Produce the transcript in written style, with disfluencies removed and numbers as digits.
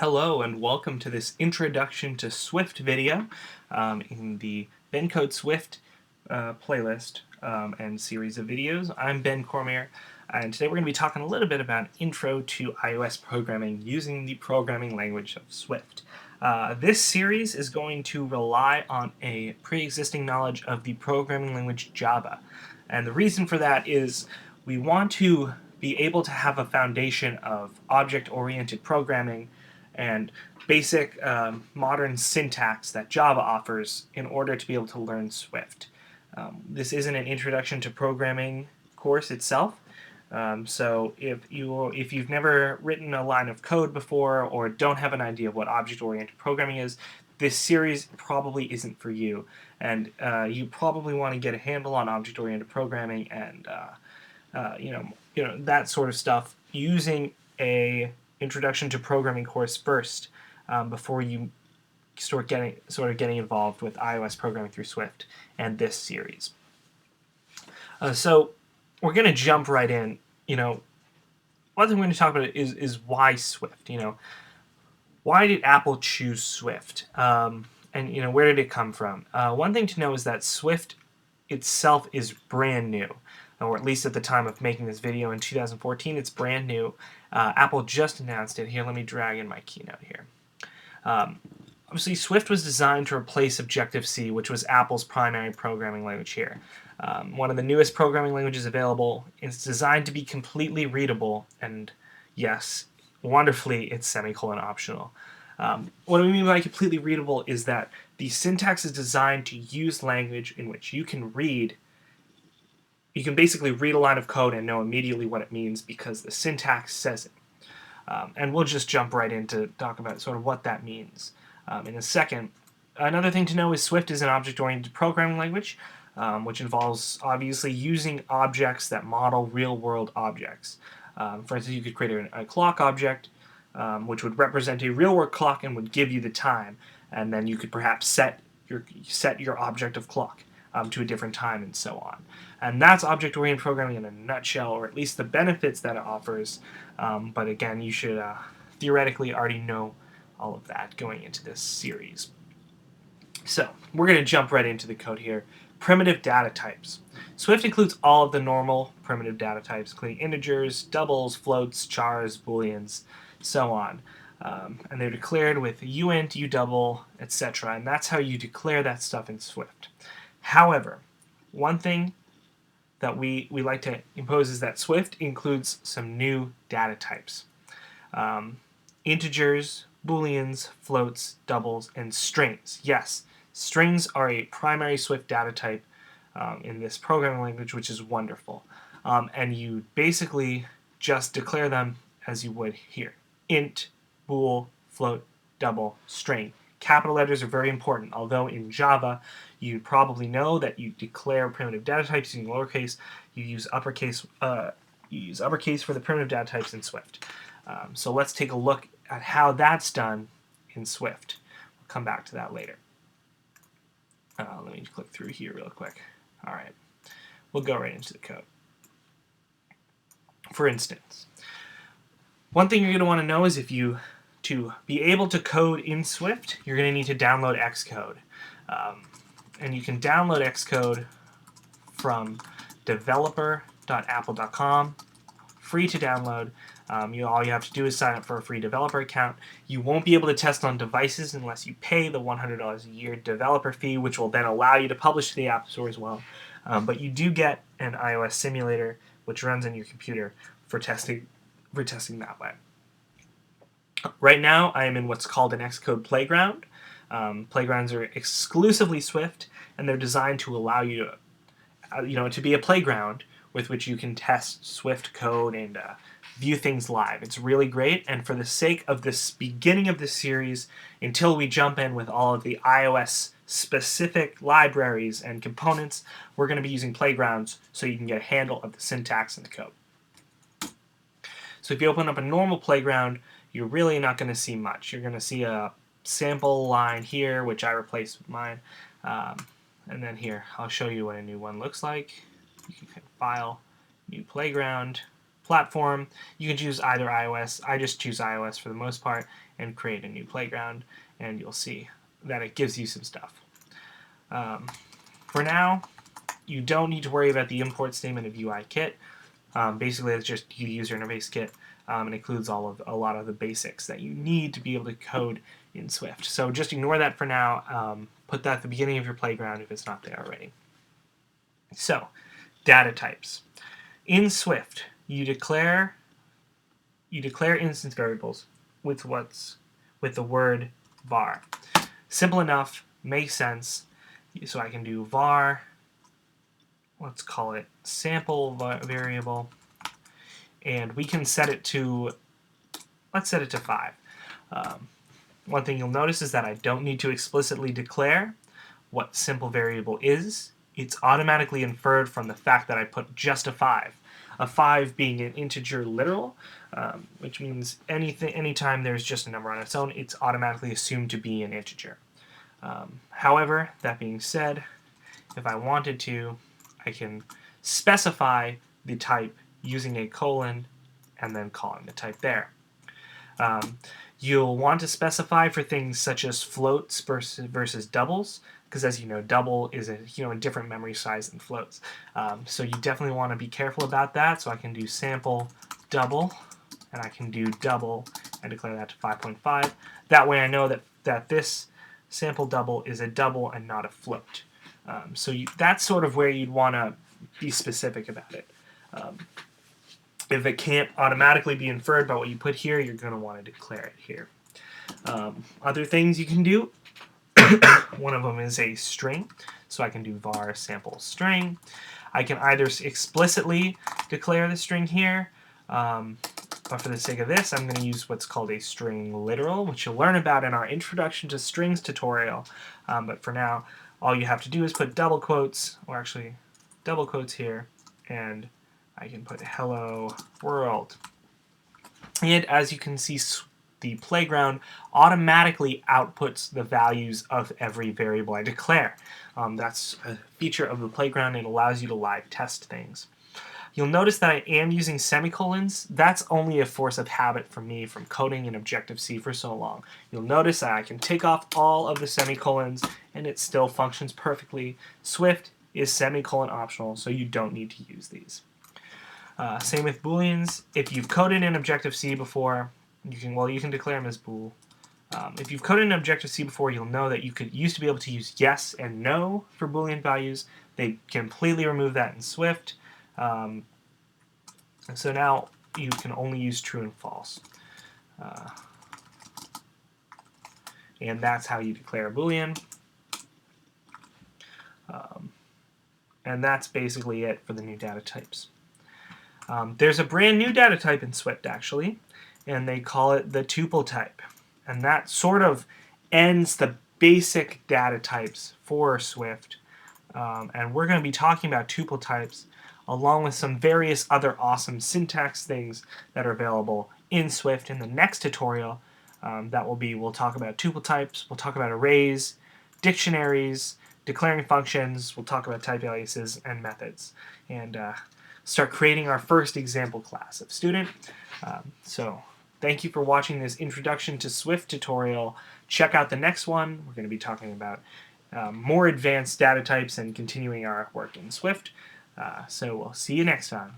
Hello and welcome to this Introduction to Swift video in the Ben Code Swift playlist and series of videos. I'm Ben Cormier, and today we're going to be talking a little bit about Intro to iOS Programming using the programming language of Swift. This series is going to rely on a pre-existing knowledge of the programming language Java, and the reason for that is we want to be able to have a foundation of object-oriented programming and basic modern syntax that Java offers in order to be able to learn Swift. This isn't an introduction to programming course itself, so if you've never written a line of code before or don't have an idea of what object-oriented programming is, this series probably isn't for you, and you probably want to get a handle on object-oriented programming and that sort of stuff using a introduction to programming course first before you start getting involved with iOS programming through Swift and this series. So we're going to jump right in. One thing we're going to talk about is why Swift. Why did Apple choose Swift? And where did it come from? One thing to know is that Swift itself is brand new, or at least at the time of making this video in 2014, it's brand new. Apple just announced it. Here, let me drag in my keynote here. Obviously, Swift was designed to replace Objective-C, which was Apple's primary programming language here. One of the newest programming languages available. It's designed to be completely readable, and yes, wonderfully, it's semicolon optional. What I mean by completely readable is that the syntax is designed to use language in which you can basically read a line of code and know immediately what it means because the syntax says it. And we'll just jump right in to talk about sort of what that means in a second. Another thing to know is Swift is an object-oriented programming language, which involves obviously using objects that model real-world objects. For instance, you could create a clock object, which would represent a real-world clock and would give you the time, and then you could perhaps set your object of clock to a different time and so on. And that's object-oriented programming in a nutshell, or at least the benefits that it offers. But again, you should theoretically already know all of that going into this series. So we're going to jump right into the code here. Primitive data types. Swift includes all of the normal primitive data types, including integers, doubles, floats, chars, booleans, so on. And they're declared with uint, udouble, etc. And that's how you declare that stuff in Swift. However, one thing that we like to impose is that Swift includes some new data types. Integers, booleans, floats, doubles, and strings. Yes, strings are a primary Swift data type in this programming language, which is wonderful. And you basically just declare them as you would here. Int, bool, float, double, string. Capital letters are very important, although in Java, you probably know that you declare primitive data types using lowercase. You use uppercase for the primitive data types in Swift. So let's take a look at how that's done in Swift. We'll come back to that later. Let me click through here real quick. All right, we'll go right into the code. For instance, one thing you're going to want to know is to be able to code in Swift, you're going to need to download Xcode. And you can download Xcode from developer.apple.com, free to download. All you have to do is sign up for a free developer account. You won't be able to test on devices unless you pay the $100 a year developer fee, which will then allow you to publish to the App Store as well. But you do get an iOS simulator, which runs on your computer for testing that way. Right now, I am in what's called an Xcode playground. Playgrounds are exclusively Swift, and they're designed to allow you to be a playground with which you can test Swift code and view things live. It's really great, and for the sake of this beginning of this series, until we jump in with all of the iOS-specific libraries and components, we're going to be using playgrounds so you can get a handle of the syntax and the code. So if you open up a normal playground, you're really not going to see much. You're going to see a sample line here, which I replaced with mine. And then here, I'll show you what a new one looks like. You can click File, New Playground, platform. You can choose either iOS. I just choose iOS for the most part and create a new playground, and you'll see that it gives you some stuff. For now, you don't need to worry about the import statement of UIKit. Basically, it's just the user interface kit, and includes a lot of the basics that you need to be able to code in Swift. So just ignore that for now. Put that at the beginning of your playground if it's not there already. So, data types. In Swift, you declare instance variables with the word var. Simple enough, makes sense. So I can do var, let's call it sample variable, and we can set it to, let's set it to 5. One thing you'll notice is that I don't need to explicitly declare what simple variable is. It's automatically inferred from the fact that I put just a 5. A 5 being an integer literal, which means anytime there's just a number on its own, it's automatically assumed to be an integer. However, that being said, if I wanted to, I can specify the type using a colon and then calling the type there. You'll want to specify for things such as floats versus doubles, because as you know, double is a different memory size than floats. So you definitely want to be careful about that. So I can do sample double, and I can do double and declare that to 5.5. That way I know that this sample double is a double and not a float. So that's sort of where you'd want to be specific about it. If it can't automatically be inferred by what you put here, you're going to want to declare it here. Other things you can do, one of them is a string. So I can do var sample string. I can either explicitly declare the string here, but for the sake of this, I'm going to use what's called a string literal, which you'll learn about in our Introduction to Strings tutorial. But for now, all you have to do is put double quotes, or actually double quotes here, and I can put hello world. And as you can see, the playground automatically outputs the values of every variable I declare. That's a feature of the playground. It allows you to live test things. You'll notice that I am using semicolons. That's only a force of habit for me from coding in Objective-C for so long. You'll notice that I can take off all of the semicolons and it still functions perfectly. Swift is semicolon optional, so you don't need to use these. Same with booleans. If you've coded in Objective-C before, you can declare them as bool. If you've coded in Objective-C before, you'll know that you used to be able to use yes and no for boolean values. They completely remove that in Swift. And so now you can only use true and false. And that's how you declare a boolean. And that's basically it for the new data types. There's a brand new data type in Swift, actually, and they call it the tuple type. And that sort of ends the basic data types for Swift. And we're going to be talking about tuple types along with some various other awesome syntax things that are available in Swift in the next tutorial. We'll talk about tuple types, we'll talk about arrays, dictionaries, declaring functions, we'll talk about type aliases and methods, and start creating our first example class of student. So thank you for watching this Introduction to Swift tutorial. Check out the next one. We're going to be talking about more advanced data types and continuing our work in Swift. So we'll see you next time.